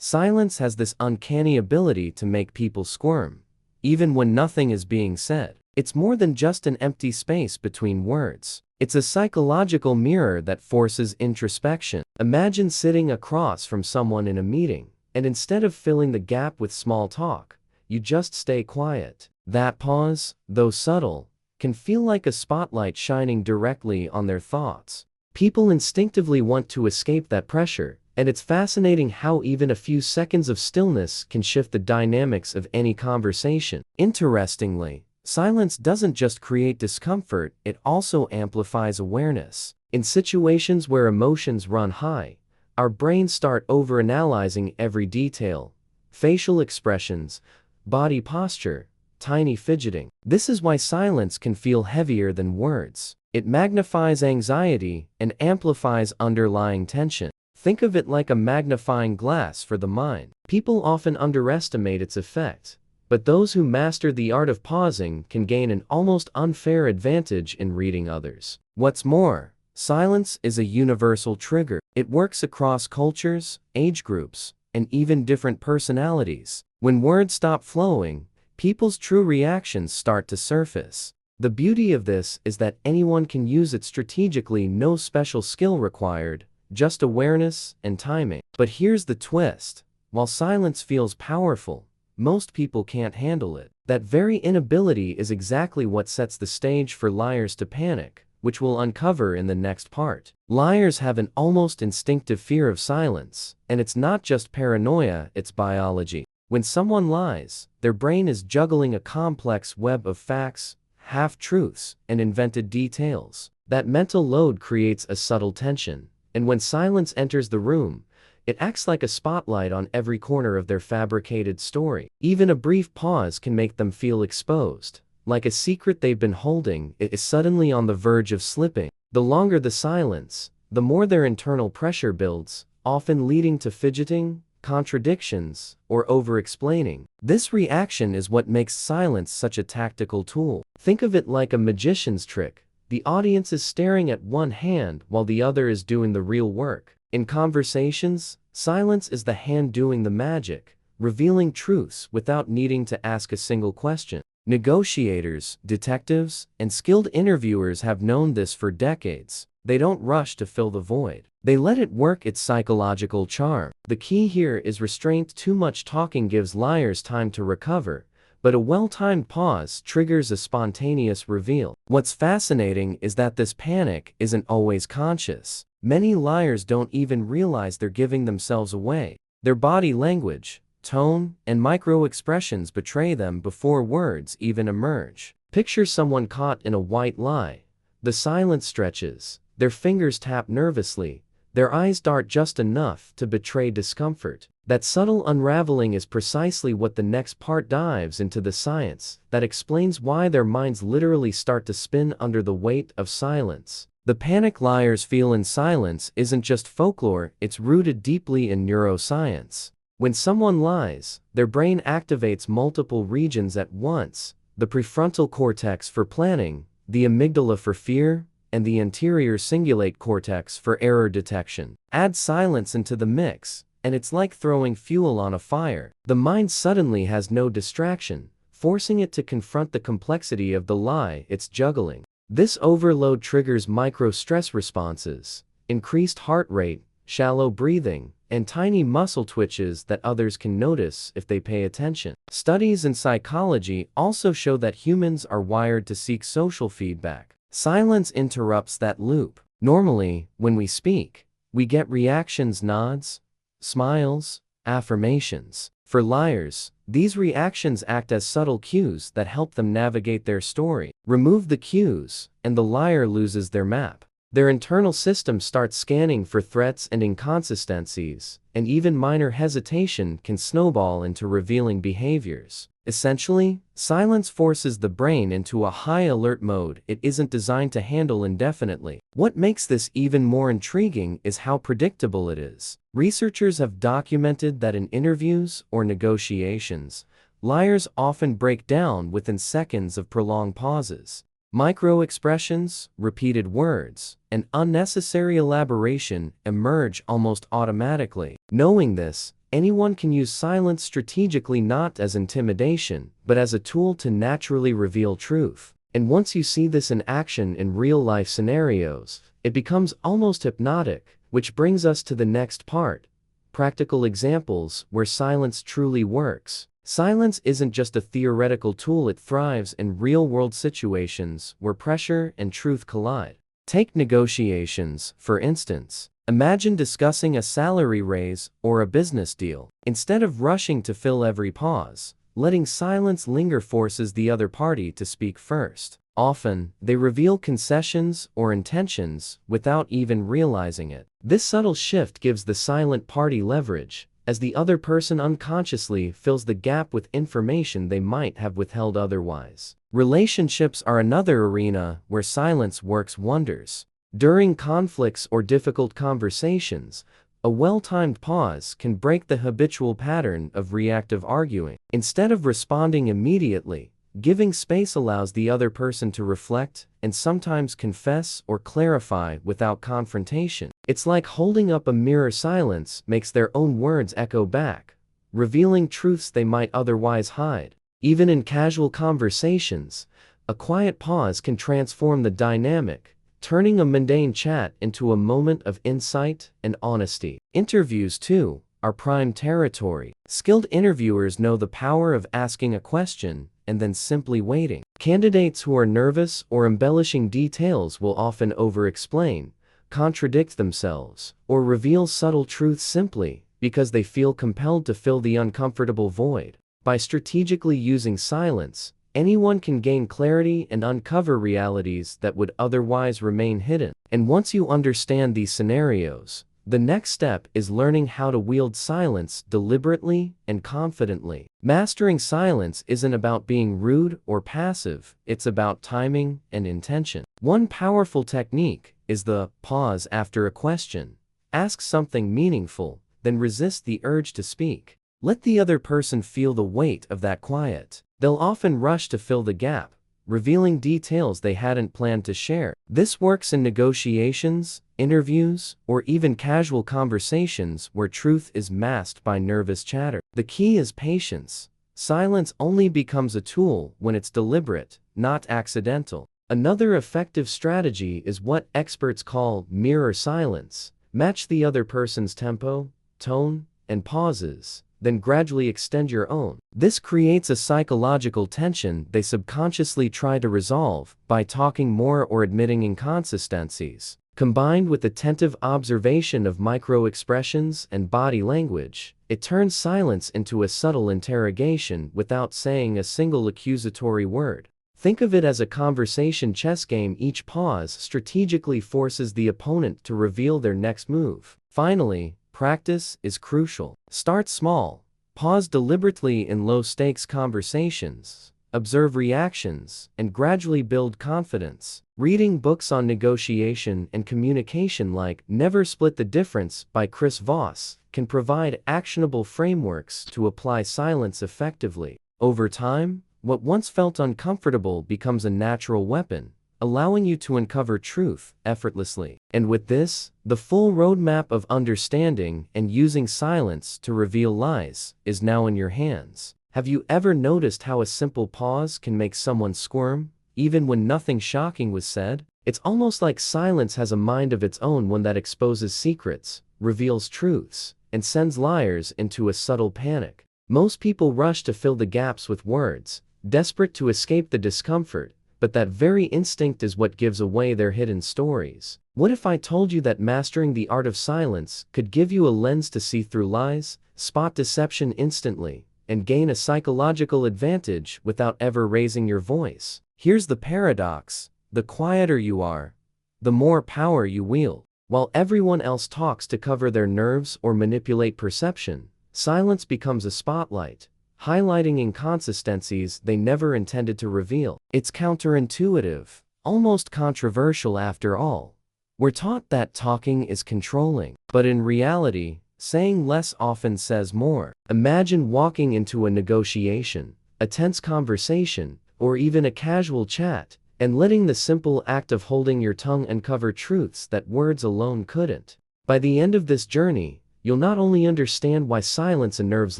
Silence has this uncanny ability to make people squirm, even when nothing is being said. It's more than just an empty space between words. It's a psychological mirror that forces introspection. Imagine sitting across from someone in a meeting, and instead of filling the gap with small talk, you just stay quiet. That pause, though subtle, can feel like a spotlight shining directly on their thoughts. People instinctively want to escape that pressure, and it's fascinating how even a few seconds of stillness can shift the dynamics of any conversation. Interestingly, silence doesn't just create discomfort, it also amplifies awareness. In situations where emotions run high, our brains start overanalyzing every detail: facial expressions, body posture, tiny fidgeting. This is why silence can feel heavier than words. It magnifies anxiety and amplifies underlying tension. Think of it like a magnifying glass for the mind. People often underestimate its effect, but those who master the art of pausing can gain an almost unfair advantage in reading others. What's more, silence is a universal trigger. It works across cultures, age groups, and even different personalities. When words stop flowing, people's true reactions start to surface. The beauty of this is that anyone can use it strategically, no special skill required, just awareness and timing. But here's the twist: while silence feels powerful, most people can't handle it. That very inability is exactly what sets the stage for liars to panic, which we'll uncover in the next part. Liars have an almost instinctive fear of silence, and it's not just paranoia, it's biology. When someone lies, their brain is juggling a complex web of facts, half-truths, and invented details. That mental load creates a subtle tension, and when silence enters the room, it acts like a spotlight on every corner of their fabricated story. Even a brief pause can make them feel exposed, like a secret they've been holding is suddenly on the verge of slipping. The longer the silence, the more their internal pressure builds, often leading to fidgeting, contradictions, or over-explaining. This reaction is what makes silence such a tactical tool. Think of it like a magician's trick. The audience is staring at one hand while the other is doing the real work. In conversations, silence is the hand doing the magic, revealing truths without needing to ask a single question. Negotiators, detectives, and skilled interviewers have known this for decades. They don't rush to fill the void. They let it work its psychological charm. The key here is restraint. Too much talking gives liars time to recover, but a well-timed pause triggers a spontaneous reveal. What's fascinating is that this panic isn't always conscious. Many liars don't even realize they're giving themselves away. Their body language, tone, and micro-expressions betray them before words even emerge. Picture someone caught in a white lie. The silence stretches, their fingers tap nervously, their eyes dart just enough to betray discomfort. That subtle unraveling is precisely what the next part dives into: the science that explains why their minds literally start to spin under the weight of silence. The panic liars feel in silence isn't just folklore, it's rooted deeply in neuroscience. When someone lies, their brain activates multiple regions at once: the prefrontal cortex for planning, the amygdala for fear, and the anterior cingulate cortex for error detection. Add silence into the mix, and it's like throwing fuel on a fire. The mind suddenly has no distraction, forcing it to confront the complexity of the lie it's juggling. This overload triggers micro-stress responses, increased heart rate, shallow breathing, and tiny muscle twitches that others can notice if they pay attention. Studies in psychology also show that humans are wired to seek social feedback. Silence interrupts that loop. Normally, when we speak, we get reactions: nods, smiles, affirmations. For liars, these reactions act as subtle cues that help them navigate their story. Remove the cues, and the liar loses their map. Their internal system starts scanning for threats and inconsistencies, and even minor hesitation can snowball into revealing behaviors. Essentially, silence forces the brain into a high-alert mode it isn't designed to handle indefinitely. What makes this even more intriguing is how predictable it is. Researchers have documented that in interviews or negotiations, liars often break down within seconds of prolonged pauses. Micro-expressions, repeated words, and unnecessary elaboration emerge almost automatically. Knowing this, Anyone can use silence strategically, not as intimidation, but as a tool to naturally reveal truth. And once you see this in action in real-life scenarios, it becomes almost hypnotic, which brings us to the next part: practical examples where silence truly works. Silence isn't just a theoretical tool, it thrives in real-world situations where pressure and truth collide. Take negotiations, for instance. Imagine discussing a salary raise or a business deal. Instead of rushing to fill every pause, letting silence linger forces the other party to speak first. Often, they reveal concessions or intentions without even realizing it. This subtle shift gives the silent party leverage, as the other person unconsciously fills the gap with information they might have withheld otherwise. Relationships are another arena where silence works wonders. During conflicts or difficult conversations, a well-timed pause can break the habitual pattern of reactive arguing. Instead of responding immediately, giving space allows the other person to reflect and sometimes confess or clarify without confrontation. It's like holding up a mirror. Silence makes their own words echo back, revealing truths they might otherwise hide. Even in casual conversations, a quiet pause can transform the dynamic, turning a mundane chat into a moment of insight and honesty. Interviews, too, are prime territory. Skilled interviewers know the power of asking a question and then simply waiting. Candidates who are nervous or embellishing details will often over-explain, contradict themselves, or reveal subtle truths simply because they feel compelled to fill the uncomfortable void. By strategically using silence, anyone can gain clarity and uncover realities that would otherwise remain hidden. And once you understand these scenarios, the next step is learning how to wield silence deliberately and confidently. Mastering silence isn't about being rude or passive, it's about timing and intention. One powerful technique is the pause after a question. Ask something meaningful, then resist the urge to speak. Let the other person feel the weight of that quiet. They'll often rush to fill the gap, revealing details they hadn't planned to share. This works in negotiations, interviews, or even casual conversations where truth is masked by nervous chatter. The key is patience. Silence only becomes a tool when it's deliberate, not accidental. Another effective strategy is what experts call mirror silence. Match the other person's tempo, tone, and pauses, then gradually extend your own. This creates a psychological tension they subconsciously try to resolve by talking more or admitting inconsistencies. Combined with attentive observation of micro-expressions and body language, it turns silence into a subtle interrogation without saying a single accusatory word. Think of it as a conversation chess game. Each pause strategically forces the opponent to reveal their next move. Finally, practice is crucial. Start small. Pause deliberately in low-stakes conversations. Observe reactions, and gradually build confidence. Reading books on negotiation and communication like Never Split the Difference by Chris Voss can provide actionable frameworks to apply silence effectively. Over time, what once felt uncomfortable becomes a natural weapon, allowing you to uncover truth effortlessly. And with this, the full roadmap of understanding and using silence to reveal lies is now in your hands. Have you ever noticed how a simple pause can make someone squirm, even when nothing shocking was said? It's almost like silence has a mind of its own, one that exposes secrets, reveals truths, and sends liars into a subtle panic. Most people rush to fill the gaps with words, desperate to escape the discomfort, but that very instinct is what gives away their hidden stories. What if I told you that mastering the art of silence could give you a lens to see through lies, spot deception instantly, and gain a psychological advantage without ever raising your voice? Here's the paradox: the quieter you are, the more power you wield. While everyone else talks to cover their nerves or manipulate perception, silence becomes a spotlight, highlighting inconsistencies they never intended to reveal. It's counterintuitive, almost controversial after all. We're taught that talking is controlling, but in reality, saying less often says more. Imagine walking into a negotiation, a tense conversation, or even a casual chat, and letting the simple act of holding your tongue uncover truths that words alone couldn't. By the end of this journey, you'll not only understand why silence unnerves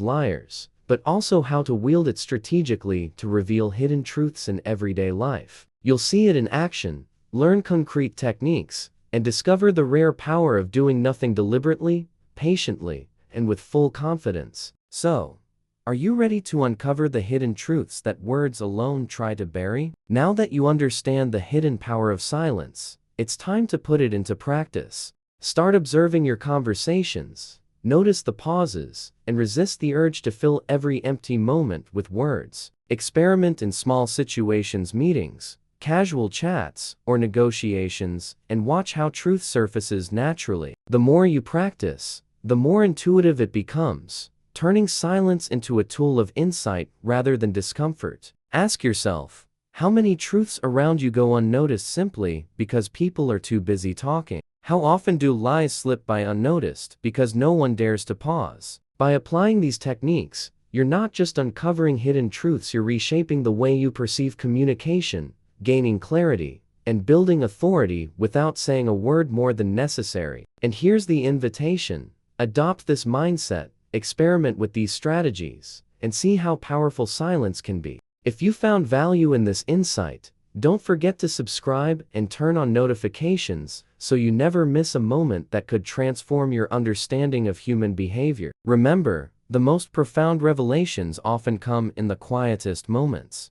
liars, but also how to wield it strategically to reveal hidden truths in everyday life. You'll see it in action, learn concrete techniques, and discover the rare power of doing nothing deliberately, patiently, and with full confidence. So, are you ready to uncover the hidden truths that words alone try to bury? Now that you understand the hidden power of silence, it's time to put it into practice. Start observing your conversations, notice the pauses, and resist the urge to fill every empty moment with words. Experiment in small situations, meetings, casual chats, or negotiations, and watch how truth surfaces naturally. The more you practice, the more intuitive it becomes, turning silence into a tool of insight rather than discomfort. Ask yourself, how many truths around you go unnoticed simply because people are too busy talking? How often do lies slip by unnoticed because no one dares to pause? By applying these techniques, you're not just uncovering hidden truths, you're reshaping the way you perceive communication, gaining clarity, and building authority without saying a word more than necessary. And here's the invitation: adopt this mindset, experiment with these strategies, and see how powerful silence can be. If you found value in this insight, don't forget to subscribe and turn on notifications so you never miss a moment that could transform your understanding of human behavior. Remember, the most profound revelations often come in the quietest moments.